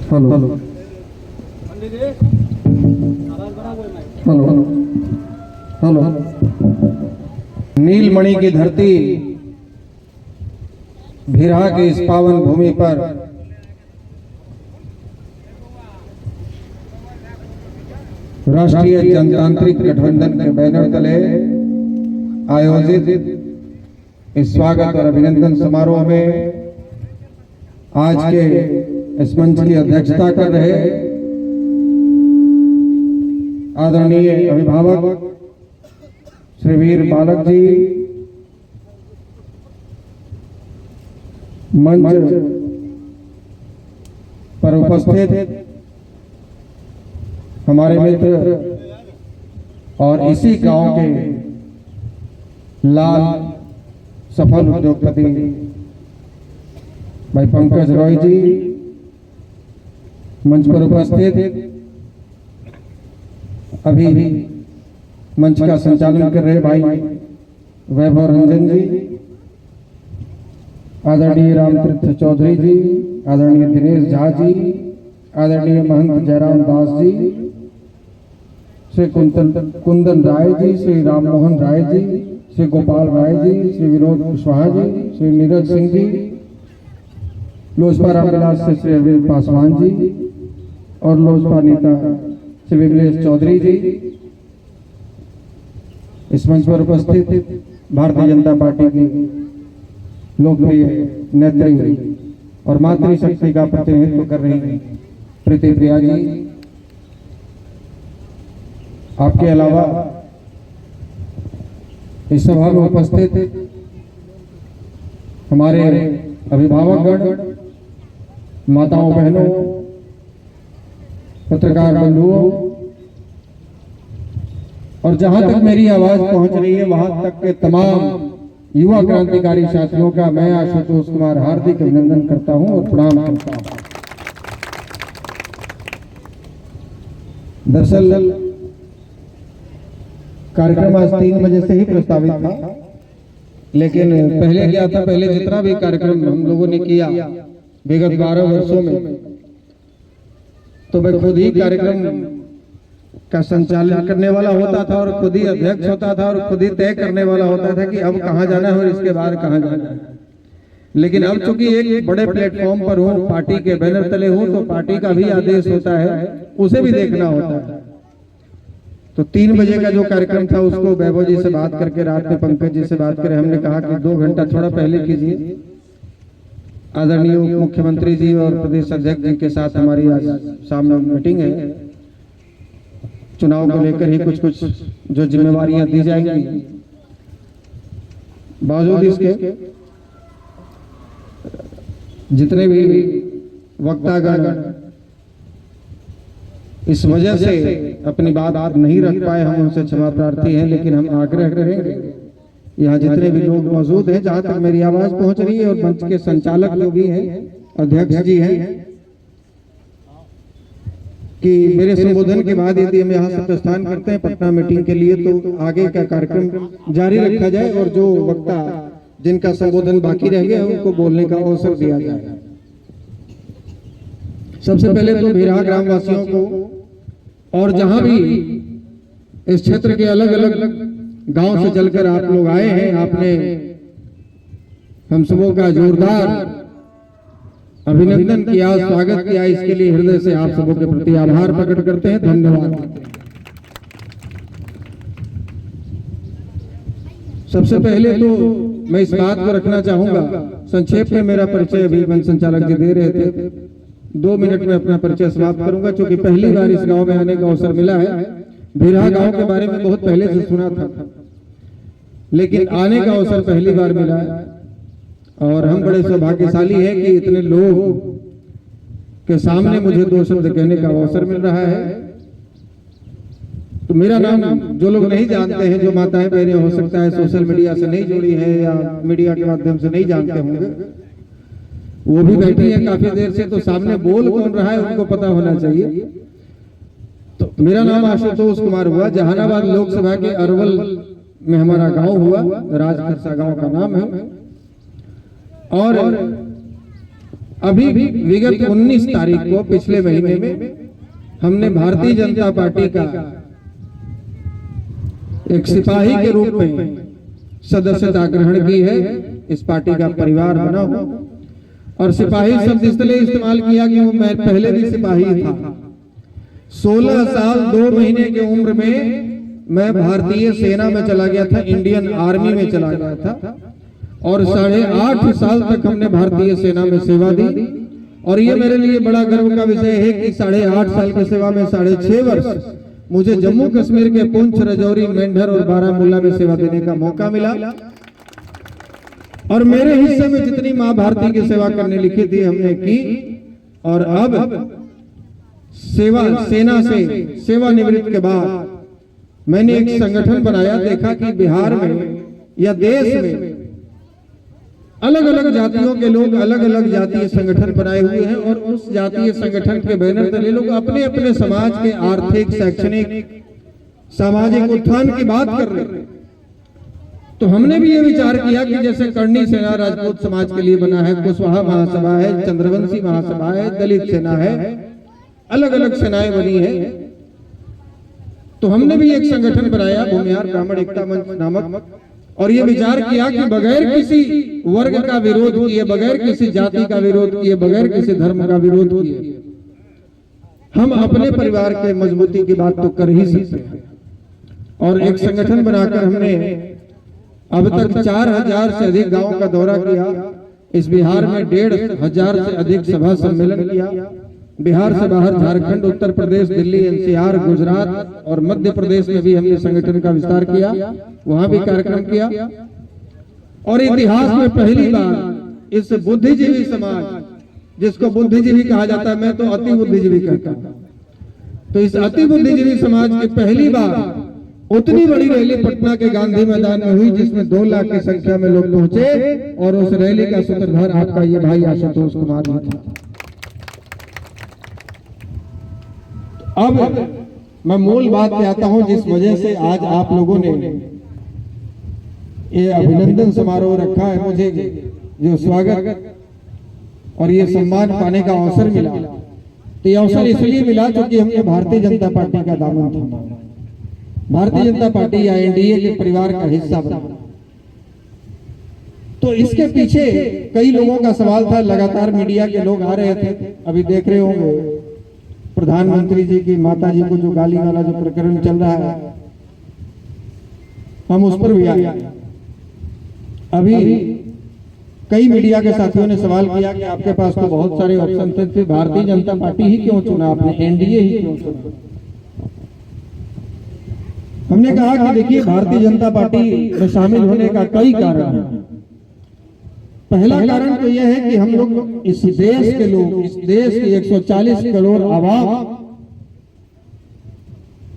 Hello hello hello. नीलमणि की धरती भिरा की इस पावन भूमि पर राष्ट्रीय जनतांत्रिक गठबंधन के बैनर तले आयोजित इस स्वागत और अभिनंदन समारोह में आज के इस मंच की अध्यक्षता कर रहे आदरणीय अभिभावक श्री वीर बालक जी, मंच पर उपस्थित हमारे मित्र और इसी गांव के लाल सफल उद्योगपति भाई पंकज रॉय जी, मंच पर उपस्थित अभी मंच का संचालन कर रहे भाई वैभव रंजन जी, आदरणीय रामतीर्थ चौधरी जी, आदरणीय दिनेश झा जी, आदरणीय महंत जयराम दास जी, श्री कुंदन राय जी, श्री राममोहन राय जी, श्री गोपाल राय जी, श्री विनोद कुशवाहा जी, श्री नीरज सिंह जी, लोजपा रामविलास से श्री अरविंद पासवान जी और लोजपा नेता श्री विमलेश चौधरी जी, इस मंच पर उपस्थित भारतीय जनता पार्टी की लोकप्रिय नेत्री और मातृशक्ति का प्रतिनिधित्व कर रही प्रीति प्रिया जी, आपके अलावा इस सभा में उपस्थित हमारे अभिभावकगण, माताओं बहनों, पत्रकार बंधुओं और जहां तक मेरी आवाज पहुंच रही है वहां तक के तमाम युवा क्रांतिकारी साथियों का मैं आशुतोष कुमार हार्दिक अभिनंदन करता हूं और प्रणाम करता हूं। दरअसल कार्यक्रम आज 3 बजे से ही प्रस्तावित था, लेकिन पहले क्या था, पहले जितना भी कार्यक्रम हम लोगों ने किया विगत 12 वर्षों में, तो मैं खुद ही कार्यक्रम का संचालन करने वाला होता था और खुद ही अध्यक्ष होता था और खुद ही तय करने वाला होता था कि अब कहां जाना है और इसके बाद कहां जाना है। लेकिन अब चूंकि एक बड़े प्लेटफॉर्म पर हूं, पार्टी के बैनर तले हूं, तो पार्टी का भी आदेश होता है, उसे भी देखना होता है। तो 3 बजे का जो कार्यक्रम था उसको वैभव जी से बात करके रात में पंकज जी से बात करें, हमने कहा कि 2 घंटा थोड़ा पहले कीजिए। आदरणीय मुख्यमंत्री जी और प्रदेश अध्यक्ष जी के साथ हमारी आज शाम में मीटिंग है, चुनाव को लेकर ही कुछ जो जिम्मेवारियां दी जाएंगी। बावजूद इसके जितने भी वक्तागण इस वजह से अपनी बात नहीं रख पाए, हम उनसे क्षमा प्रार्थी हैं, लेकिन हम आग्रह करेंगे यहाँ जितने भी लोग मौजूद हैं, जहां तक मेरी आवाज पहुंच रही है और मंच के संचालक जो भी हैं, अध्यक्ष जी हैं, कि मेरे संबोधन के बाद यदि हम यहाँ से प्रस्थान करते हैं पटना मीटिंग के लिए, तो आगे का कार्यक्रम जारी रखा जाए और जो वक्ता जिनका संबोधन बाकी रह गया उनको बोलने का अवसर दिया जाए। सबसे पहले तो भिरा ग्रामवासियों को और जहां भी इस क्षेत्र के अलग अलग गांव से चलकर आप लोग आए हैं, आपने हम सबों का जोरदार अभिनंदन किया, स्वागत किया, इसके लिए हृदय से आप सबों के प्रति आभार प्रकट करते हैं, धन्यवाद। सबसे पहले तो मैं इस बात को रखना चाहूंगा, संक्षेप में मेरा परिचय अभी मंच संचालक जी दे रहे थे, 2 मिनट में अपना परिचय समाप्त करूंगा, क्योंकि पहली बार इस गांव में आने का अवसर मिला है। भिरा गांव के बारे में बहुत पहले से सुना था, लेकिन आने का अवसर पहली बार मिला है और हम बड़े सौभाग्यशाली हैं कि इतने लोग के सामने मुझे 2 शब्द कहने का अवसर मिल रहा है। तो मेरा नाम जो लोग नहीं जानते हैं, जो माताएं बहनें हो सकता है सोशल मीडिया से नहीं जुड़ी हैं या मीडिया के माध्यम से नहीं जानते होंगे, वो भी बैठी है काफी देर से, तो सामने बोल कौन रहा है उनको पता होना चाहिए। तो मेरा नाम आशुतोष कुमार हुआ, जहानाबाद लोकसभा के अरवल में हमारा गांव हुआ, राजखरसा गांव का नाम है। और अभी विगत 19 तारीख को पिछले महीने में हमने भारतीय जनता पार्टी का एक सिपाही के रूप में सदस्यता ग्रहण की है। इस पार्टी का परिवार बना हो और सिपाही शब्द इसलिए इस्तेमाल किया कि वो मैं पहले भी सिपाही था। 16 साल 2 महीने की उम्र में मैं भारतीय सेना में चला गया था, इंडियन आर्मी में चला गया था और 8.5 साल तक हमने भारतीय सेना में सेवा दी। और ये मेरे लिए बड़ा गर्व का विषय है कि 8.5 साल की सेवा में 6.5 वर्ष मुझे जम्मू कश्मीर के पुंछ, राजौरी, मेंढर और बारामूला में सेवा देने का मौका मिला। और मेरे हिस्से में जितनी माँ भारती की सेवा करने लिखी थी हमने की। और अब सेना से सेवानिवृत्त के बाद मैंने एक संगठन बनाया। देखा कि बिहार में या देश में अलग अलग जातियों के लोग अलग अलग जातीय संगठन बनाए हुए हैं और उस जातीय संगठन के बैनर तले लोग अपने अपने समाज के आर्थिक, शैक्षणिक, सामाजिक उत्थान की बात कर रहे हैं। तो हमने भी ये विचार किया कि जैसे करणी सेना राजपूत समाज के लिए बना है, कुशवाहा महासभा है, चंद्रवंशी महासभा है, दलित सेना है, अलग अलग सेनाएं बनी है। तो हमने भी एक संगठन बनाया, भूमिहार ब्राह्मण एकता मंच नामक। और ये विचार किया कि बगैर किसी वर्ग का विरोध किए, बगैर किसी जाति का विरोध किए, बगैर किसी धर्म का विरोध किए हम अपने परिवार के मजबूती की बात तो कर ही सकते हैं। और एक संगठन बनाकर हमने अब तक 4000 से अधिक गांवों का दौरा किया। इस बिहार में 1500 से अधिक सभा सम्मेलन किया। बिहार से बाहर झारखंड, उत्तर प्रदेश, दिल्ली, एनसीआर, गुजरात और मध्य प्रदेश में भी हमने संगठन का विस्तार किया, वहां भी कार्यक्रम किया। और इतिहास में पहली बार इस बुद्धिजीवी समाज, जिसको बुद्धिजीवी कहा जाता है, मैं तो अति बुद्धिजीवी कहता हूं, तो इस अति बुद्धिजीवी समाज की पहली बार उतनी बड़ी रैली पटना के गांधी मैदान में हुई जिसमें 2 लाख की संख्या में लोग पहुंचे। और उस रैली का सूत्रधार आपका ये भाई आशुतोष कुमार जी था। अब मैं मूल बात पे आता हूं, जिस वजह से आज आप लोगों ने ये अभिनंदन समारोह रखा है, मुझे जो स्वागत और ये सम्मान पाने का अवसर मिला। तो ये अवसर इसलिए मिला क्योंकि हमने भारतीय जनता पार्टी का दामन थामा, भारतीय जनता पार्टी या एनडीए के परिवार का हिस्सा बना। तो इसके पीछे कई लोगों का सवाल था, लगातार मीडिया के लोग आ रहे थे। अभी देख रहे होंगे प्रधानमंत्री जी की माता जी को जो गाली वाला जो प्रकरण चल रहा है, हम उस पर भी आए। अभी कई मीडिया के साथियों ने सवाल किया कि आपके पास तो बहुत सारे ऑप्शन थे, फिर भारतीय जनता पार्टी ही क्यों चुना आपने, एनडीए ही क्यों चुना? हमने कहा कि देखिए, भारतीय जनता पार्टी में शामिल होने का कई कारण है। पहला कारण तो यह है कि हम लोग इस देश के लोग, इस देश की 140 करोड़ आवाम,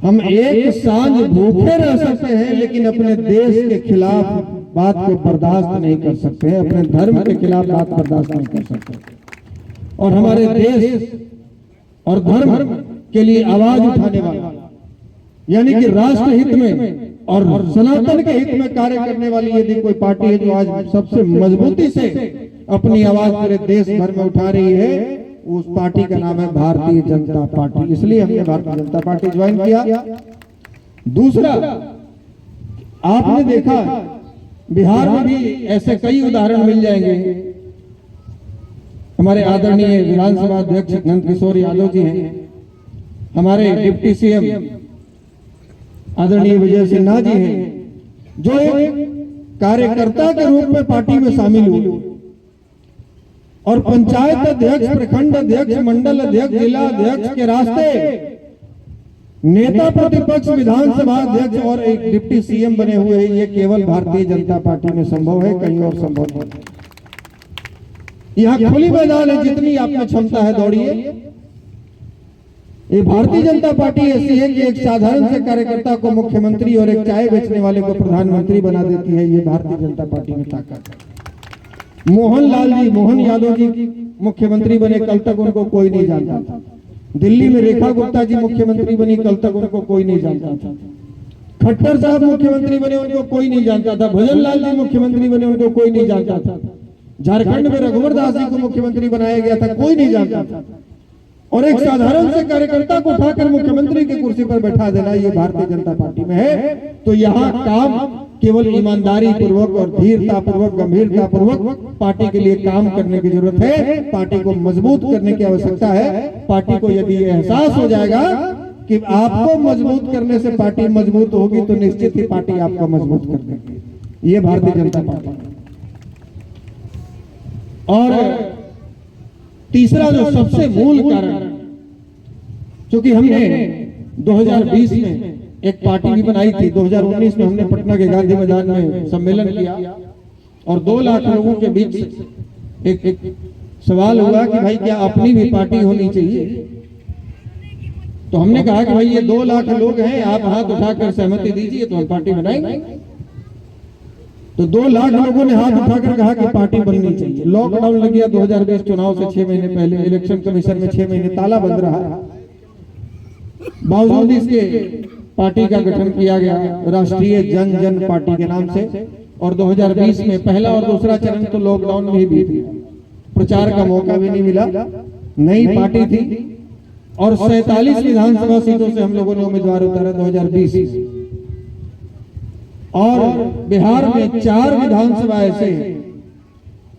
हम एक सांझ भूखे रह सकते हैं लेकिन अपने देश के खिलाफ बात को बर्दाश्त नहीं कर सकते हैं, अपने धर्म के खिलाफ बात बर्दाश्त नहीं कर सकते। और हमारे देश और धर्म के लिए आवाज उठाने वाला, यानी कि राष्ट्र हित में और सनातन के हित में कार्य करने वाली यदि कोई पार्टी है जो आज सबसे मजबूती से अपनी आवाज पूरे देश भर में उठा रही है, उस पार्टी का नाम है भारतीय जनता पार्टी। इसलिए हमने भारतीय जनता पार्टी ज्वाइन किया। दूसरा, आपने देखा बिहार में भी ऐसे कई उदाहरण मिल जाएंगे। हमारे आदरणीय विधानसभा अध्यक्ष नंद किशोर यादव जी हैं, हमारे डिप्टी सीएम आदरणीय विजय सिन्हा जी हैं, जो एक कार्यकर्ता के रूप में पार्टी में शामिल हुए और पंचायत अध्यक्ष, प्रखंड अध्यक्ष, मंडल अध्यक्ष, जिला अध्यक्ष के रास्ते नेता प्रतिपक्ष, विधानसभा अध्यक्ष और एक डिप्टी सीएम बने हुए हैं। ये केवल भारतीय जनता पार्टी में संभव है, कहीं और संभव नहीं। यहाँ खुली मैदान है, जितनी आप में क्षमता है दौड़िए। ये भारतीय जनता पार्टी ऐसी है कि एक साधारण से कार्यकर्ता को मुख्यमंत्री और एक चाय बेचने वाले को प्रधानमंत्री बना देती है। ये भारतीय जनता पार्टी में ताकत है। मोहन यादव जी मुख्यमंत्री बने, कल तक उनको कोई नहीं जानता था। दिल्ली में रेखा गुप्ता जी मुख्यमंत्री बनी, कल तक उनको कोई नहीं जानता था। खट्टर साहब मुख्यमंत्री बने, उनको कोई नहीं जानता था। भजन लाल जी मुख्यमंत्री बने, उनको कोई नहीं जानता था। झारखंड में रघुवर दास जी को मुख्यमंत्री बनाया गया था, कोई नहीं जानता था। और एक साधारण से कार्यकर्ता को उठाकर मुख्यमंत्री की कुर्सी पर बैठा देना, ये भारतीय जनता पार्टी में है। तो यहाँ काम केवल ईमानदारी पूर्वक और धीरता पूर्वक, गंभीरता पूर्वक पार्टी के लिए काम करने की जरूरत है। पार्टी को मजबूत करने की आवश्यकता है। पार्टी को यदि ये एहसास हो जाएगा कि आपको मजबूत करने से पार्टी मजबूत होगी, तो निश्चित ही पार्टी आपको मजबूत कर देगी। ये भारतीय जनता पार्टी। और तीसरा जो सबसे मूल कारण, क्योंकि हमने 2020 में एक पार्टी भी बनाई थी, 2019 में हमने पटना के गांधी मैदान में सम्मेलन किया और 2 लाख लोगों के बीच एक सवाल हुआ कि भाई क्या अपनी भी पार्टी होनी चाहिए। तो हमने कहा कि भाई ये 2 लाख लोग हैं, आप हाथ उठाकर सहमति दीजिए तो हम पार्टी बनाएंगे। तो 2 लाख लोगों ने हाथ उठाकर कहा कि पार्टी बननी चाहिए। लॉकडाउन लग गया 2020 चुनाव से 6 महीने पहले, इलेक्शन कमीशन में 6 महीने ताला बंद रहा। बावजूद इसके पार्टी का गठन किया गया राष्ट्रीय जन पार्टी के नाम से। और 2020 में पहला और दूसरा चरण तो लॉकडाउन में ही बीत गया, प्रचार का मौका भी नहीं मिला। नई पार्टी थी और 47 विधानसभा सीटों से हम लोगों ने उम्मीदवार उतारा 2020। और बिहार में 4 विधानसभा ऐसे हैं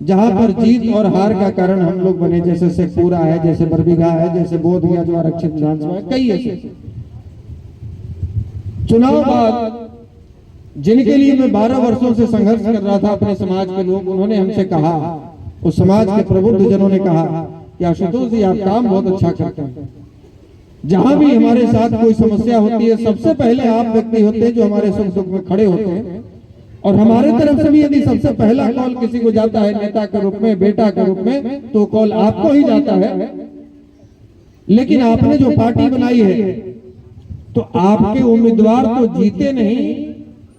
जहां पर जीत और हार का कारण हम लोग बने, जैसे शेखपुरा है, जैसे बरबीघा है, जैसे बोधगया जो आरक्षित विधानसभा है, कई ऐसे। चुनाव बाद जिनके लिए मैं 12 वर्षों से संघर्ष कर रहा था, अपने समाज के लोग, उन्होंने हमसे कहा, उस समाज के प्रबुद्ध जनों ने कहा कि आशुतोष जी आप काम बहुत अच्छा करते हैं, जहां भी हमारे साथ कोई समस्या होती है सबसे पहले आप व्यक्ति होते हैं जो हमारे सुख दुख में खड़े होते हैं। और हमारे तरफ से भी यदि सबसे पहला कॉल किसी को जाता है नेता के रूप में, बेटा के रूप में, तो कॉल आपको ही जाता है। लेकिन आपने जो पार्टी बनाई है तो आपके उम्मीदवार तो जीते नहीं,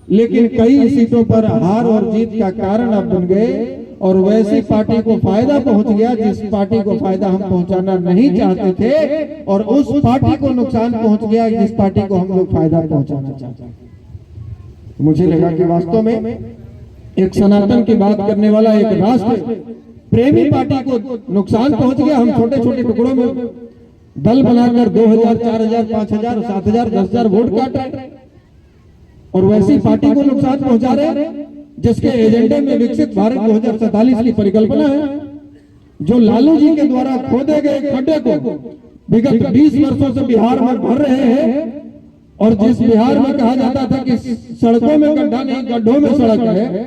लेकिन कई सीटों पर हार और जीत का कारण आप बन गए। और वैसी पार्टी को फायदा पहुंच गया जिस पार्टी को फायदा हम पहुंचाना नहीं चाहते थे, और उस पार्टी को नुकसान पहुंच गया जिस पार्टी को हम लोग फायदा पहुंचाना चाहते थे। मुझे लगा कि वास्तव में एक सनातन की बात करने वाला, एक राष्ट्र प्रेमी पार्टी को नुकसान पहुंच गया। हम छोटे छोटे टुकड़ों में दल बनाकर 2000, 4000, 5000, 7000, 10000 वोट काट रहे, और वैसी पार्टी को नुकसान पहुंचा रहे जिसके एजेंडे में विकसित भारत 2047 की परिकल्पना है, जो लालू जी के द्वारा खोदे गए खड्डे को विगत 20 वर्षों से बिहार में भर रहे हैं। और जिस बिहार में कहा जाता था कि सड़कों में गड्ढा नहीं, गड्ढों में सड़क है,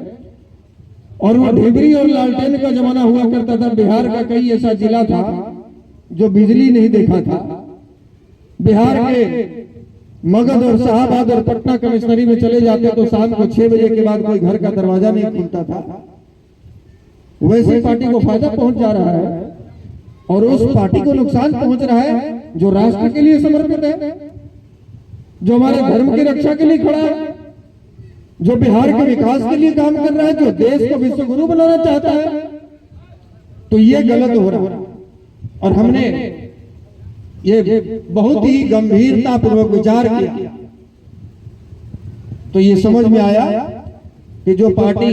और वो ढिबरी और लालटेन का जमाना हुआ करता था। बिहार का कई ऐसा जिला था जो बिजली नहीं देखा था। बिहार के मगध और शाहबाद और पटना कमिश्नरी में चले जाते तो शाम को 6 बजे के बाद कोई घर का दरवाजा नहीं खुलता था। वैसी पार्टी को फायदा पहुंच जा रहा है, और उस पार्टी को नुकसान पहुंच रहा है जो राष्ट्र के लिए समर्पित है, जो हमारे धर्म की रक्षा के लिए खड़ा है, जो बिहार के विकास के लिए काम कर रहा है, जो देश को विश्व गुरु बनाना चाहता है। तो ये गलत हो रहा है। और हमने ये बहुत ही गंभीरता पूर्वक विचार किया तो ये समझ में आया कि जो पार्टी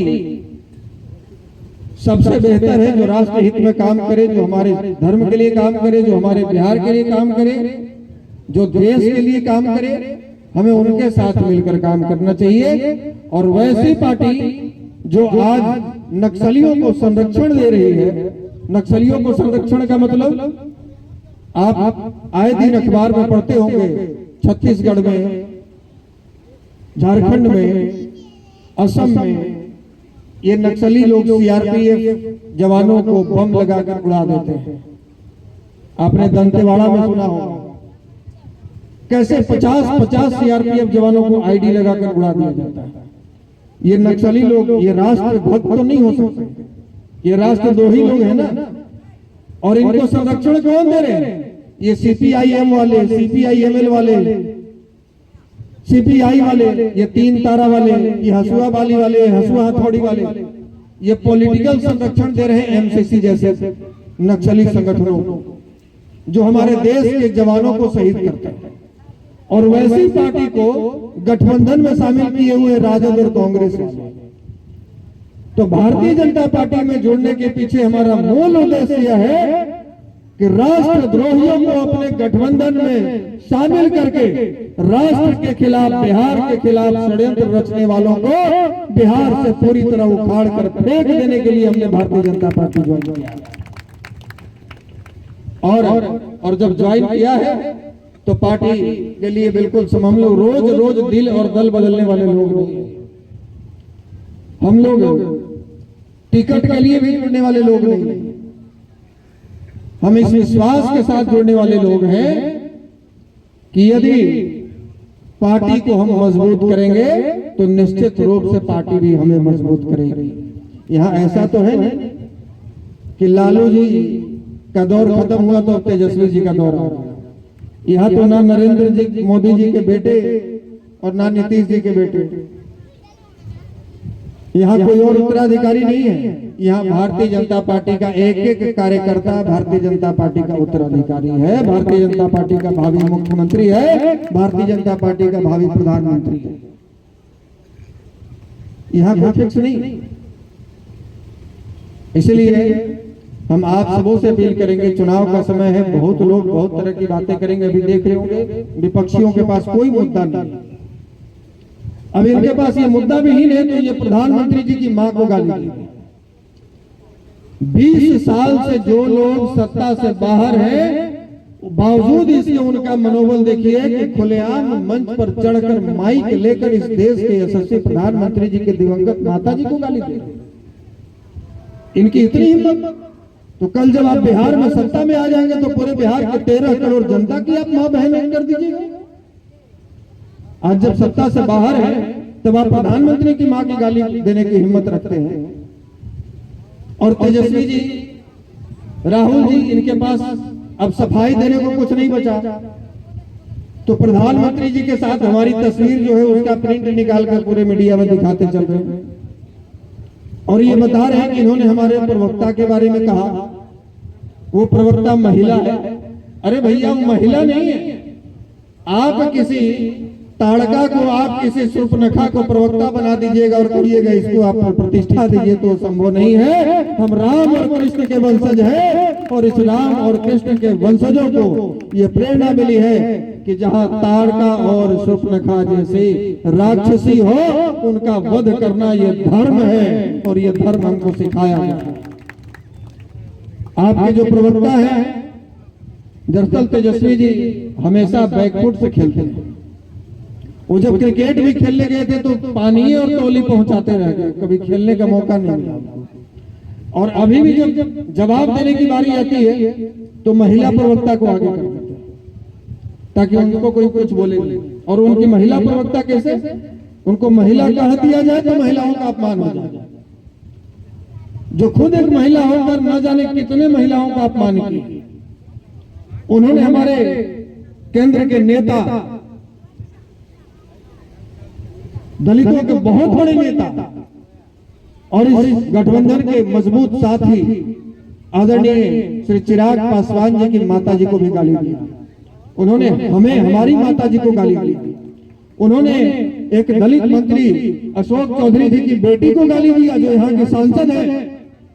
सबसे बेहतर है, जो राष्ट्र हित में काम करे, जो हमारे धर्म के लिए काम करे, जो हमारे बिहार के लिए काम करे, जो देश के लिए काम करे, हमें उनके साथ मिलकर काम करना चाहिए। और वैसी पार्टी जो आज नक्सलियों को संरक्षण दे रही है, नक्सलियों को संरक्षण का मतलब आप आए दिन अखबार में पढ़ते होंगे, छत्तीसगढ़ में, झारखंड में, असम में ये नक्सली लोग सीआरपीएफ जवानों को बम लगाकर उड़ा देते हैं। आपने दंतेवाड़ा में सुना होगा कैसे 50 सीआरपीएफ जवानों को आईडी लगाकर उड़ा दिया जाता है। ये नक्सली लोग, ये राष्ट्र भक्त तो नहीं हो सकते, ये राष्ट्र द्रोही लोग हैं ना। और इनको संरक्षण कौन दे रहे हैं? ये सीपीआईएम वाले, सीपीआईएमएल वाले, सीपीआई वाले, ये 3 तारा वाले, ये हसुआ बाली वाले, हसुआ हथौड़ी वाले, ये पॉलिटिकल संरक्षण दे रहे हैं एमसीसी जैसे नक्सली संगठनों को, जो हमारे देश के जवानों को शहीद करते हैं। और वैसी पार्टी को गठबंधन में शामिल किए हुए राजद और कांग्रेस, तो भारतीय जनता पार्टी में जुड़ने के पीछे हमारा मूल उद्देश्य यह है कि राष्ट्रद्रोहियों को अपने गठबंधन में शामिल करके राष्ट्र के खिलाफ, बिहार के खिलाफ षड्यंत्र रचने वालों को बिहार से पूरी तरह उखाड़ कर फेंक देने के लिए हमने भारतीय जनता पार्टी ज्वाइन किया। और जब ज्वाइन किया है तो पार्टी के लिए बिल्कुल हम लोग रोज रोज दिल और दल बदलने वाले लोग नहीं हैं। हम लोग टिकट के लिए भी जुड़ने वाले लोग नहीं हैं। हम इस विश्वास के साथ जुड़ने वाले लोग हैं कि यदि पार्टी को हम मजबूत करेंगे तो निश्चित रूप से पार्टी भी हमें मजबूत करेगी। यहाँ ऐसा तो है नहीं कि लालू जी का दौर खत्म हुआ तो अब तेजस्वी जी का दौर आ रहा है। यहाँ तो ना नरेंद्र जी मोदी जी के बेटे और ना नीतीश जी के बेटे, यहाँ कोई और उत्तराधिकारी नहीं है। यहाँ भारतीय जनता पार्टी का एक एक कार्यकर्ता भारतीय जनता पार्टी का उत्तराधिकारी है, भारतीय जनता पार्टी का भावी मुख्यमंत्री है, भारतीय जनता पार्टी का भावी प्रधानमंत्री है। यहाँ कोई फिक्स नहीं। इसलिए हम आप सबों से अपील करेंगे, चुनाव का समय है, बहुत लोग बहुत तरह की बातें करेंगे। अभी देख रहे होंगे विपक्षियों के पास कोई मुद्दा नहीं। अब इनके पास ये मुद्दा भी नहीं है तो ये प्रधानमंत्री जी की मां को गाली दी। 20 साल से जो लोग सत्ता से बाहर हैं, बावजूद इसके उनका मनोबल देखिए कि खुलेआम मंच पर चढ़कर माइक लेकर इस देश के यशस्वी प्रधानमंत्री जी के दिवंगत माता जी को गाली दे। इनकी इतनी हिम्मत। तो कल जब आप बिहार में सत्ता में आ जाएंगे तो पूरे बिहार के 13 करोड़ जनता की आप मां बहन कर दीजिएगा। आज जब सत्ता से बाहर है तब आप प्रधानमंत्री की मां की गाली देने की हिम्मत रखते हैं। और तेजस्वी जी, राहुल जी, इनके पास अब सफाई देने को कुछ नहीं बचा तो प्रधानमंत्री जी के साथ हमारी तस्वीर जो है उसका प्रिंट निकालकर पूरे मीडिया में दिखाते चल रहे हैं और ये बता रहे हैं कि इन्होंने हमारे प्रवक्ता के बारे में कहा वो प्रवक्ता महिला है। अरे भैया, वो महिला नहीं है। आप किसी ताड़का को, आप किसी शूर्पणखा को प्रवक्ता बना दीजिएगा और कहिएगा इसको आप प्रतिष्ठा दीजिए तो संभव नहीं है। हम राम और कृष्ण के वंशज हैं और इस राम और कृष्ण के वंशजों को ये प्रेरणा मिली है कि जहां ताड़का और शूर्पणखा जैसे राक्षसी हो उनका वध करना ये धर्म है और ये धर्म हमको सिखाया है। आपके जो प्रवक्ता है दरअसल तेजस्वी जी हमेशा बैकफुट से खेलते हैं। वो जब क्रिकेट भी खेलने गए थे तो पानी और टोली पहुंचाते रह गए, कभी खेलने का मौका नहीं मिला। और अभी भी जब जवाब देने की बारी आती है तो महिला प्रवक्ता को आगे कर देते हैं ताकि उनको कोई कुछ बोले नहीं। और उनकी महिला प्रवक्ता कैसे, उनको महिला कह दिया जाए तो महिलाओं का अपमान हो जाए। जो खुद एक महिला होकर न जाने कितने महिलाओं का अपमान किया। उन्होंने हमारे केंद्र के नेता, दलितों के बहुत बड़े नेता और इस गठबंधन के मजबूत साथी आदरणीय श्री चिराग पासवान जी की माता जी को भी गाली दी। उन्होंने हमें, हमारी माता जी को गाली दी। उन्होंने एक दलित मंत्री अशोक चौधरी जी की बेटी को गाली दिया जो यहाँ के सांसद है।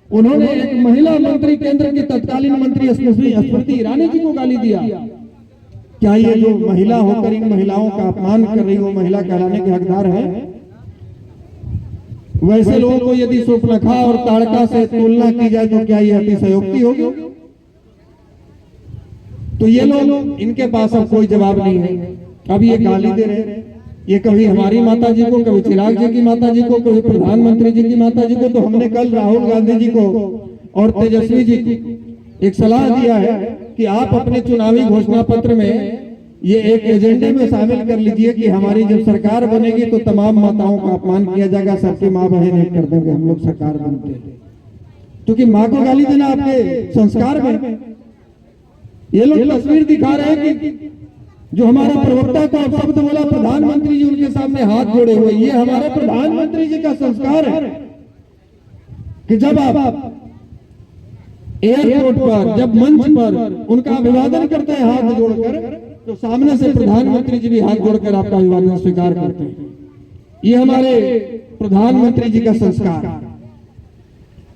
उन्होंने एक महिला मंत्री, केंद्र की तत्कालीन मंत्री स्मृति ईरानी जी को गाली दिया। क्या ये जो महिला होकर इन महिलाओं का अपमान कर रही हो महिला कहलाने के हकदार है? वैसे लोगों को यदि शूर्पणखा और ताड़का से तुलना की जाए तो क्या ये अतिशयोक्ति होगी? तो ये लोग, इनके पास अब कोई जवाब नहीं है। अब ये गाली दे रहे हैं, ये कभी हमारी माता जी को, कभी चिराग जी की माता जी को, कभी प्रधानमंत्री जी की माता जी को। तो हमने कल राहुल गांधी जी को और तेजस्वी जी को एक सलाह दिया है कि आप अपने चुनावी घोषणा पत्र में ये एक एजेंडे में शामिल कर लीजिए कि हमारी जब सरकार बनेगी तो तमाम माताओं का अपमान किया जाएगा, सबकी माँ बहन एक कर देंगे हम लोग सरकार बनते हैं। क्योंकि माँ को गाली देना आपके संस्कार में। ये लोग तस्वीर दिखा रहे हैं कि जो हमारा प्रवक्ता का शब्द बोला प्रधानमंत्री जी उनके सामने हाथ जोड़े हुए, ये हमारे प्रधानमंत्री जी का संस्कार है कि जब आप एयरपोर्ट पर, जब मंच पर उनका अभिवादन करते हैं हाथ जोड़कर, तो सामने से प्रधानमंत्री जी भी हाथ जोड़कर आपका अभिवादन स्वीकार करते हैं। ये हमारे प्रधानमंत्री जी का संस्कार।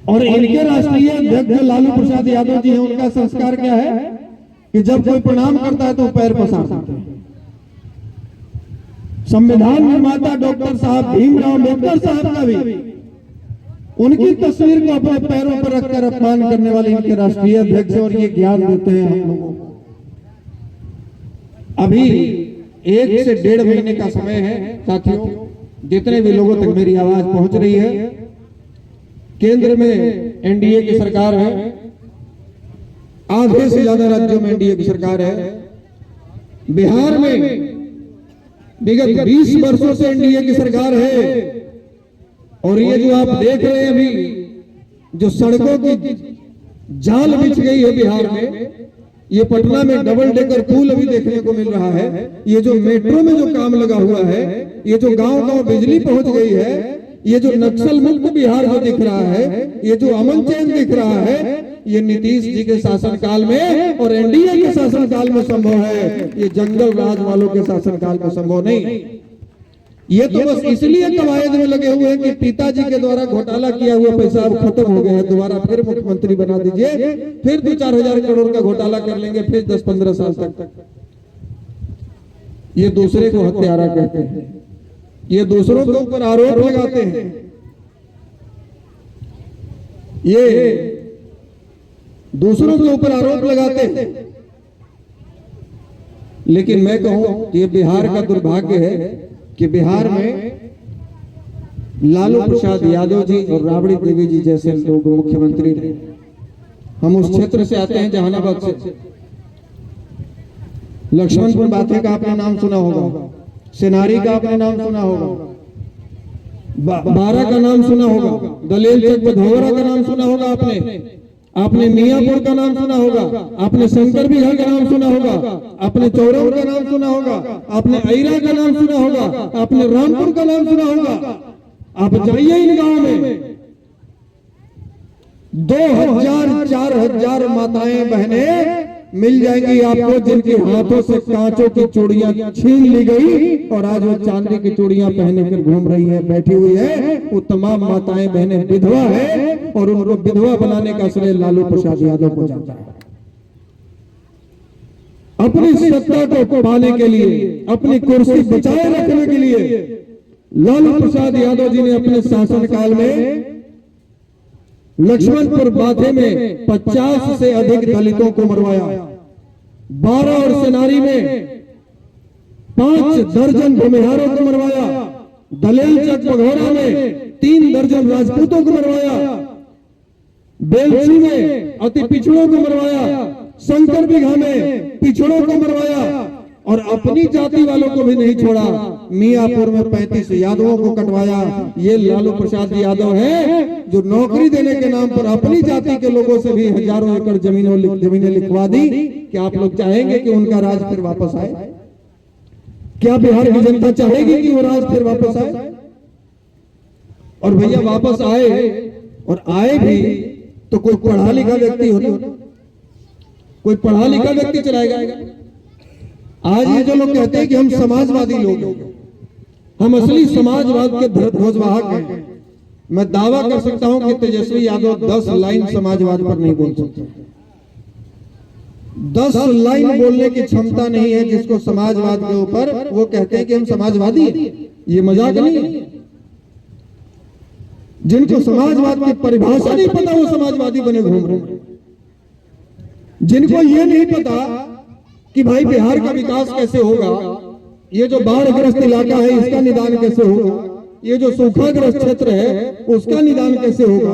और इनके राष्ट्रीय अध्यक्ष लालू प्रसाद यादव जी हैं, उनका संस्कार क्या है कि जब कोई प्रणाम करता है तो पैर पसार देते हैं। संविधान निर्माता डॉक्टर साहब भीमराव अम्बेडकर साहब का भी उनकी तस्वीर को अपने पैरों पर रखकर अपमान करने वाले इनके राष्ट्रीय अध्यक्ष और ये ज्ञान देते हैं हम लोगों को। अभी 1 से 1.5 महीने का समय है साथियों, जितने भी लोगों तक मेरी आवाज पहुंच रही है, केंद्र में एनडीए की सरकार है, आधे से ज्यादा राज्यों में एनडीए की सरकार है। बिहार में विगत 20 वर्षों से एनडीए की सरकार है और ये जो आप देख रहे हैं अभी जो सड़कों की जाल बिछ गई है बिहार में, ये पटना में डबल डेकर पुल अभी देखने को मिल रहा है, ये जो मेट्रो में जो काम लगा हुआ है, ये जो गांव-गांव बिजली पहुंच गई है, ये जो नक्सल मुक्त बिहार जो दिख रहा है, ये जो अमन चैन दिख रहा है, ये नीतीश जी के शासनकाल में और एनडीए के शासनकाल में संभव है। ये जंगल राज वालों के शासनकाल में संभव नहीं। ये तो बस इसलिए कवायद में लगे हुए हैं कि पिताजी के द्वारा घोटाला किया हुआ पैसा अब खत्म हो गया है, दोबारा फिर मुख्यमंत्री बना दीजिए, फिर 2-4 हजार करोड़ का घोटाला कर लेंगे, फिर 10-15 साल तक। ये दूसरे को हत्यारा कहते हैं, ये दूसरों के ऊपर आरोप लगाते हैं, ये दूसरों के ऊपर आरोप लगाते हैं। लेकिन मैं कहूं ये बिहार का दुर्भाग्य है कि बिहार में लालू प्रसाद यादव जी और राबड़ी देवी जी जैसे लोग मुख्यमंत्री रहे। हम उस क्षेत्र से आते हैं, जहानाबाद से। लक्ष्मणपुर बाथे का आपने नाम सुना होगा, सेनारी का आपने नाम सुना होगा, बारा का नाम सुना होगा, दलेल चक बधौरा का नाम सुना होगा, आपने मियापुर का नाम सुना होगा, आपने शंकर बिहार का नाम सुना होगा, आपने चौरौर का नाम सुना होगा, आपने ऐरा का नाम सुना होगा, आपने रामपुर का नाम सुना होगा। आप जाइए इन गांव में 2000-4000 माताएं बहनें मिल जाएंगी आपको, जिनके हाथों से कांचों की चूड़ियां छीन ली गई और आज वो चांदी की चूड़ियां पहने कर घूम रही है, बैठी हुई है। वो तमाम माताएं बहनें विधवा है और उनको विधवा बनाने का श्रेय लालू प्रसाद यादव को जाता है। अपनी सत्ता को पाने के लिए, अपनी कुर्सी बचाए रखने के लिए लालू प्रसाद यादव जी ने अपने शासनकाल में लक्ष्मणपुर बाथे में 50 से अधिक दलितों को मरवाया, 12 और सेनारी में 5 दर्जन भूमिहारों को मरवाया, दलेल चक बघौरा में 3 दर्जन राजपूतों को मरवाया, बेलछी में अति पिछड़ों को मरवाया, शंकर बिघा में पिछड़ों को मरवाया और अपनी जाति वालों को भी नहीं छोड़ा। मियापुर में 35 यादवों को कटवाया। ये लालू प्रसाद यादव है जो नौकरी देने के नाम पर अपनी जाति के लोगों से भी हजारों एकड़ जमीनें लिखवा दी। क्या आप लोग चाहेंगे कि उनका राज फिर वापस आए? क्या बिहार की जनता चाहेगी कि वो राज फिर वापस आए? और भैया वापस आए और आए भी तो कोई पढ़ा लिखा व्यक्ति हो ना, कोई पढ़ा लिखा व्यक्ति चलाएगा। आज ये जो लोग कहते हैं कि हम समाजवादी लोग हैं, हम असली समाजवाद के ध्वजवाहक हैं, मैं दावा कर सकता हूं कि तेजस्वी यादव 10 लाइन समाजवाद पर नहीं बोल सकते। 10 लाइन बोलने की क्षमता नहीं है जिसको समाजवाद के ऊपर वो कहते हैं कि हम समाजवादी हैं। ये मजाक नहीं है। जिनको समाजवाद की परिभाषा नहीं पता वो समाजवादी बने घूम रहे हैं। जिनको ये नहीं पता कि भाई बिहार का विकास कैसे होगा, ये जो बाढ़ग्रस्त इलाका है इसका निदान कैसे होगा, ये जो सूखाग्रस्त क्षेत्र है उसका निदान कैसे होगा,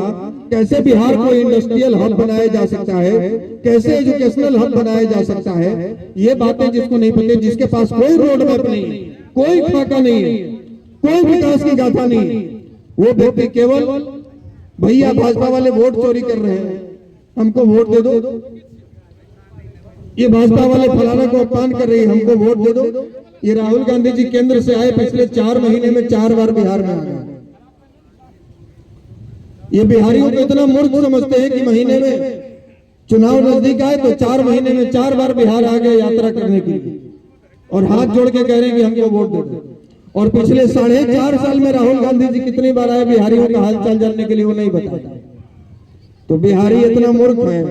कैसे बिहार को इंडस्ट्रियल हब बनाया जा सकता है, कैसे एजुकेशनल हब बनाया जा सकता है, ये बातें जिसको नहीं पता, जिसके पास कोई रोड मैप नहीं, कोई खाका नहीं है, कोई विकास की गाथा नहीं, वो व्यक्ति केवल भैया भाजपा वाले वोट चोरी कर रहे हैं, हमको वोट दे दो, ये भाजपा वाले फलाना को अपमान कर रही है, हमको वोट दे दो। ये राहुल गांधी जी केंद्र से आए, पिछले 4 महीने में 4 बार बिहार में आ गए। ये बिहारियों को इतना मूर्ख समझते हैं कि महीने में चुनाव नजदीक आए तो 4 महीने में 4 बार बिहार आ गए यात्रा करने के लिए और हाथ जोड़ के कह रहे हैं कि हमको वोट दे दो। और पिछले 4.5 साल में राहुल गांधी जी कितनी बार आए बिहारियों का हालचाल जानने के लिए, वो नहीं बताया। तो बिहारी इतना मूर्ख है,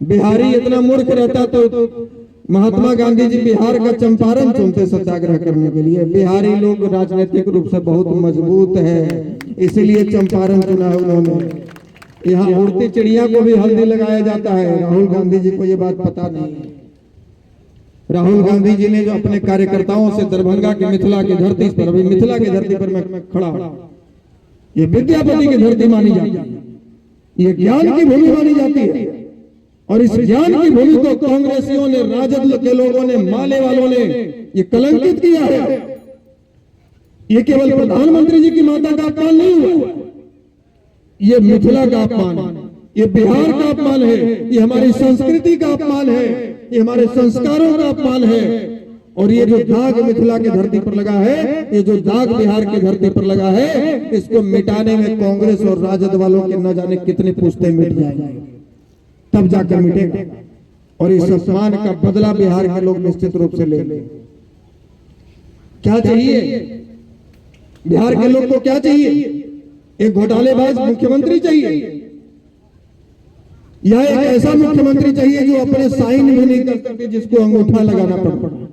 बिहारी इतना मूर्ख रहता तो महात्मा गांधी जी बिहार का चंपारण चुनते सत्याग्रह करने के लिए। बिहारी लोग राजनीतिक रूप से बहुत मजबूत है, इसलिए चंपारण चुना है उन्होंने। यहाँ उड़ती चिड़िया को भी हल्दी लगाया जाता है, राहुल गांधी जी को ये बात पता नहीं है। राहुल गांधी जी ने जो अपने कार्यकर्ताओं से दरभंगा की मिथिला की धरती पर, अभी मिथिला की धरती पर मैं खड़ा, ये विद्यापति की धरती मानी जाती है, ये ज्ञान की भूमि मानी जाती है। और इस ज्ञान की भूमि को कांग्रेसियों ने, राजद के लोगों ने, माले वालों ने ये कलंकित किया है। ये केवल प्रधानमंत्री जी की माता का अपमान नहीं हुआ, ये मिथिला का अपमान है, ये बिहार का अपमान है, ये हमारी संस्कृति का अपमान है, ये हमारे संस्कारों का अपमान है। और ये जो दाग मिथिला की धरती पर लगा है, ये जो दाग बिहार की धरती पर लगा है, इसको मिटाने में कांग्रेस और राजद वालों के न जाने कितने पुश्ते मिट जाएंगे, तब जाकर मिटेगा। और इस अपमान का बदला बिहार के लोग निश्चित रूप से ले। क्या चाहिए बिहार के लोग को? क्या चाहिए? एक घोटालेबाज मुख्यमंत्री चाहिए, या एक ऐसा मुख्यमंत्री चाहिए जो अपने साइन भी नहीं कर सकते, जिसको अंगूठा लगाना पड़ता?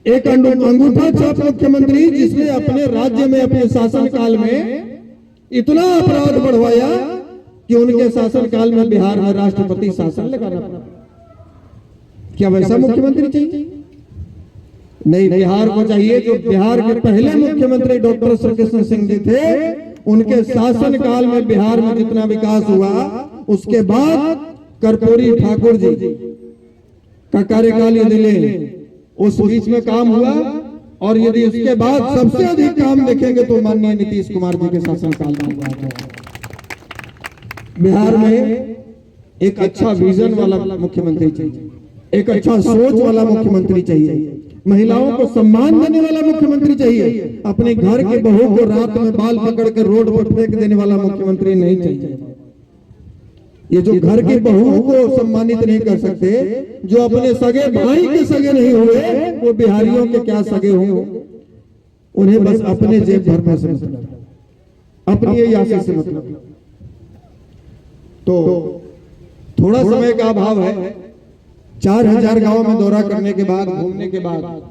एक अंगूठा छाप मुख्यमंत्री जिसने अपने राज्य में, अपने शासनकाल में इतना अपराध बढ़वाया कि उनके शासनकाल में बिहार में राष्ट्रपति शासन लगाना पड़ा। क्या वैसा मुख्यमंत्री चाहिए? नहीं, बिहार को चाहिए जो बिहार के पहले मुख्यमंत्री डॉक्टर श्रीकृष्ण सिंह जी थे, उनके शासनकाल में बिहार में जितना विकास हुआ, उसके बाद कर्पूरी ठाकुर जी का कार्यकाल यदि ले, उस बीच में काम हुआ। और यदि उसके बाद सबसे अधिक काम देखेंगे तो माननीय नीतीश कुमार जी के शासनकाल में हुआ। बिहार में एक अच्छा विजन वाला मुख्यमंत्री चाहिए, एक अच्छा सोच वाला मुख्यमंत्री चाहिए, महिलाओं को सम्मान देने वाला मुख्यमंत्री चाहिए। अपने घर के बहू को रात में बाल पकड़ कर रोड पर फेंक देने वाला मुख्यमंत्री नहीं चाहिए। ये जो घर की बहू को सम्मानित नहीं कर सकते, जो अपने सगे भाई के सगे नहीं हुए, वो बिहारियों के क्या सगे हों? उन्हें बस अपने जेब भरने से मतलब, अपनी यासी से मतलब। तो थोड़ा समय का अभाव है। 4000 गांव में दौरा करने के बाद, घूमने के बाद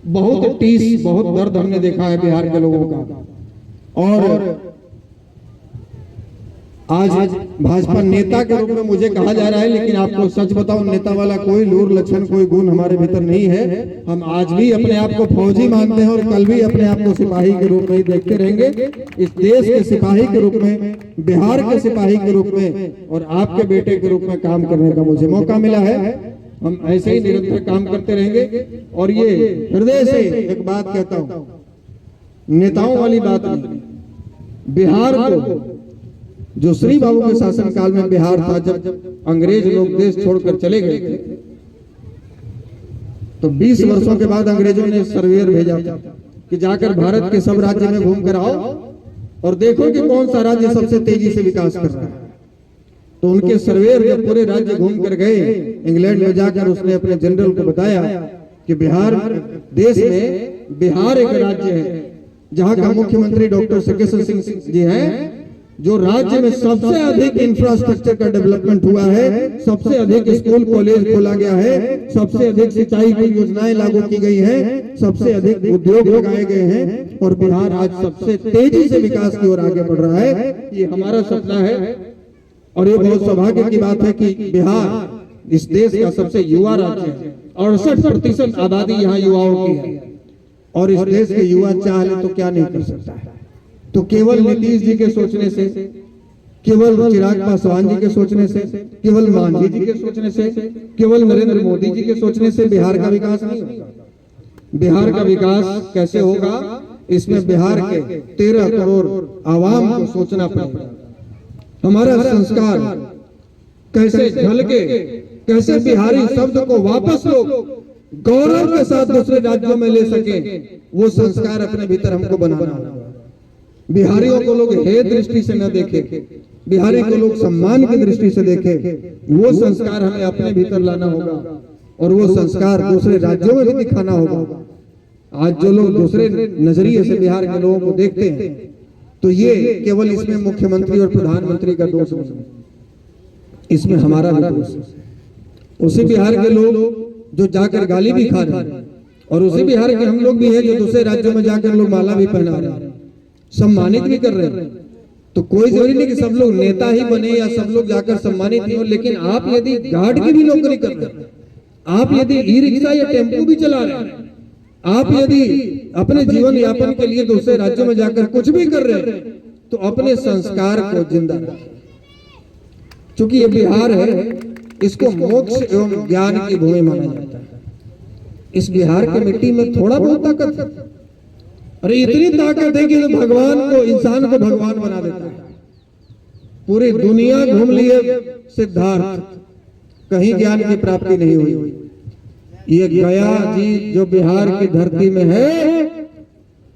बहुत टीस, बहुत दर्द हमने देखा है बिहार के लोगों का। और आज भाजपा नेता के रूप में मुझे कहा जा रहा है, लेकिन आपको सच बताऊं, नेता वाला कोई लूर लक्षण, कोई गुण हमारे भीतर नहीं है। हम आज भी अपने आप को फौजी मानते हैं और कल भी अपने आप को सिपाही के रूप में ही देखते रहेंगे। इस देश के सिपाही के रूप में, बिहार के सिपाही के रूप में और आपके बेटे के रूप में काम करने का मुझे मौका मिला है। हम ऐसे ही निरंतर काम करते रहेंगे। और ये हृदय से एक बात कहता हूं, नेताओं वाली बात नहीं, बिहार को, जो श्री बाबू के शासनकाल में बिहार था, जब अंग्रेज लोग देश छोड़कर चले गए थे, तो 20 वर्षों के बाद अंग्रेजों ने सर्वेयर भेजा था कि जाकर भारत के सब राज्य में घूम कर आओ और देखो कि कौन सा राज्य सबसे तेजी से विकास कर रहा है। तो उनके सर्वेयर जब पूरे राज्य घूम कर गए, इंग्लैंड में जाकर उसने अपने जनरल को बताया कि बिहार देश में, बिहार एक राज्य है जहां का मुख्यमंत्री डॉक्टर श्रीकृष्ण सिंह जी हैं, जो राज्य में सबसे अधिक इंफ्रास्ट्रक्चर का डेवलपमेंट हुआ है, सबसे अधिक स्कूल कॉलेज खोला गया है, सबसे अधिक सिंचाई की योजनाएं लागू की गई हैं, सबसे अधिक उद्योग लगाए गए हैं, और बिहार आज सबसे तेजी से विकास की ओर आगे बढ़ रहा है। ये हमारा सपना है। और ये बहुत सौभाग्य की बात है कि बिहार इस देश का सबसे युवा राज्य है। 68% आबादी यहाँ युवाओं की है। और इस देश के युवा चाहे तो क्या नहीं कर सकता है। तो केवल नीतीश जी के सोचने से, केवल चिराग पासवान जी के सोचने से, केवल मांझी जी के सोचने से, केवल नरेंद्र मोदी जी के सोचने से बिहार का विकास नहीं होगा। बिहार का विकास कैसे होगा, इसमें बिहार के 13 करोड़ आवाम को सोचना पड़ेगा। हमारा संस्कार कैसे झलके, कैसे बिहारी शब्द को वापस लोग गौरव के साथ दूसरे राज्यों में ले सके, वो संस्कार अपने भीतर हमको बनाना होगा। बिहारियों को लोग हे दृष्टि से न देखे, बिहारी को लोग सम्मान की दृष्टि से देखे, वो संस्कार हमें अपने भीतर लाना होगा और वो संस्कार दूसरे राज्यों में भी दिखाना होगा। आज जो लोग दूसरे नजरिए से बिहार के लोगों को देखते हैं, तो ये केवल इसमें मुख्यमंत्री और प्रधानमंत्री का दोष नहीं है, इसमें हमारा भी दोष है। उसी बिहार के लोग जो जाकर गाली भी खा रहे हैं, और उसी बिहार के हम लोग भी हैं जो दूसरे राज्यों में जाकर लोग माला भी पहना रहे हैं, सम्मानित भी कर रहे हैं। तो कोई जरूरी नहीं कि सब लोग नेता ही बने या सब लोग जाकर सम्मानित ही हो, लेकिन आप यदि गार्ड की भी नौकरी कर रहे हैं, आप यदि ई रिक्शा या टेम्पो भी चला रहे हैं, आप यदि अपने जीवन यापन के लिए दूसरे राज्यों में जाकर कुछ भी कर रहे हैं, तो अपने संस्कार को जिंदा रखें। चूंकि ये बिहार है, इसको मोक्ष एवं ज्ञान की भूमि माना जाता है। इस बिहार की मिट्टी में थोड़ा बहुत ताकत है, अरे इतनी ताकत है कि भगवान को, इंसान को भगवान बना देता है। पूरी दुनिया घूम लिए सिद्धार्थ, कहीं ज्ञान की प्राप्ति नहीं हुई। ये गया जी जो बिहार की धरती में है,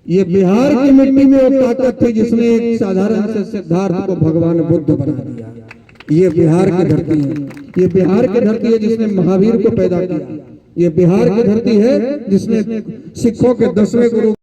ये बिहार की मिट्टी में वो ताकत थी जिसने एक साधारण से सिद्धार्थ को भगवान बुद्ध बना दिया। ये बिहार की धरती है, ये बिहार की धरती है जिसने महावीर को पैदा किया। ये बिहार की धरती है जिसने सिखों के 10वें गुरु